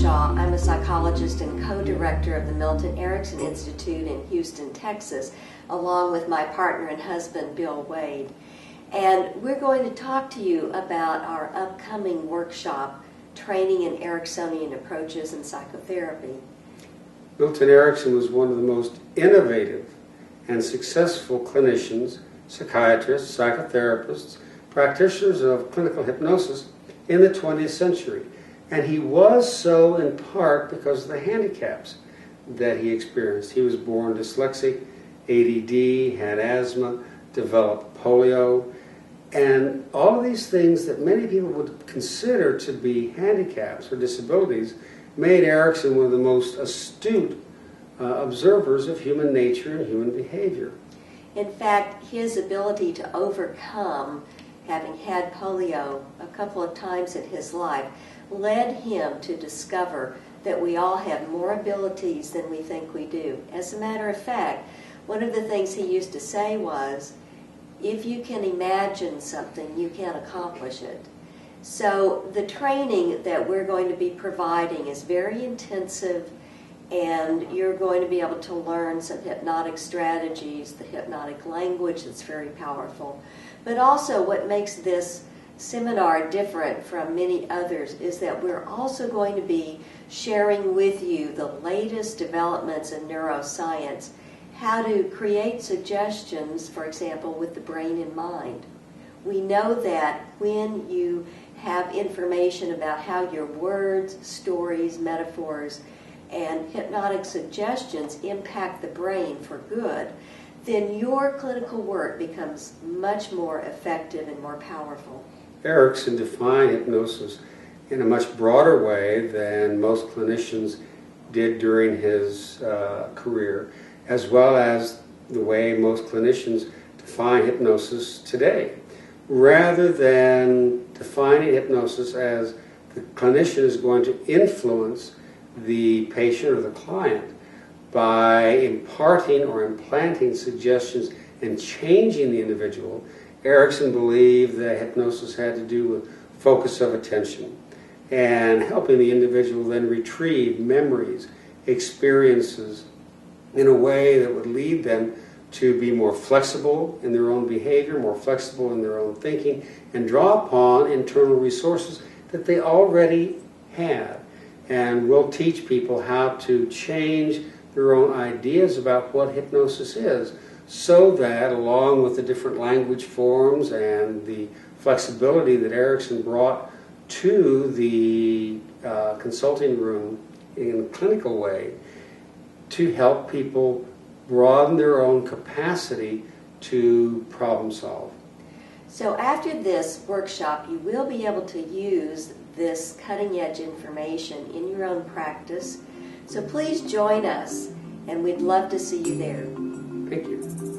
Shaw. I'm a psychologist and co-director of the Milton Erickson Institute in Houston, Texas, along with my partner and husband, Bill Wade. And we're going to talk to you about our upcoming workshop, Training in Ericksonian Approaches in Psychotherapy. Milton Erickson was one of the most innovative and successful clinicians, psychiatrists, psychotherapists, practitioners of clinical hypnosis in the 20th century. And he was so in part because of the handicaps that he experienced. He was born dyslexic, ADD, had asthma, developed polio, and all of these things that many people would consider to be handicaps or disabilities made Erickson one of the most astute observers of human nature and human behavior. In fact, his ability to overcome having had polio a couple of times in his life led him to discover that we all have more abilities than we think we do. As a matter of fact, one of the things he used to say was, if you can imagine something, you can accomplish it. So the training that we're going to be providing is very intensive, and you're going to be able to learn some hypnotic strategies, the hypnotic language that's very powerful. But also what makes this seminar different from many others is that we're also going to be sharing with you the latest developments in neuroscience, how to create suggestions, for example, with the brain in mind. We know that when you have information about how your words, stories, metaphors, and hypnotic suggestions impact the brain for good, then your clinical work becomes much more effective and more powerful. Erickson defined hypnosis in a much broader way than most clinicians did during his career, as well as the way most clinicians define hypnosis today. Rather than defining hypnosis as the clinician is going to influence the patient or the client by imparting or implanting suggestions and changing the individual, Erickson believed that hypnosis had to do with focus of attention and helping the individual then retrieve memories, experiences in a way that would lead them to be more flexible in their own behavior, more flexible in their own thinking, and draw upon internal resources that they already have. And we'll teach people how to change their own ideas about what hypnosis is, so that along with the different language forms and the flexibility that Erickson brought to the consulting room in a clinical way, to help people broaden their own capacity to problem solve. So after this workshop, you will be able to use this cutting-edge information in your own practice. So please join us, and we'd love to see you there. Thank you.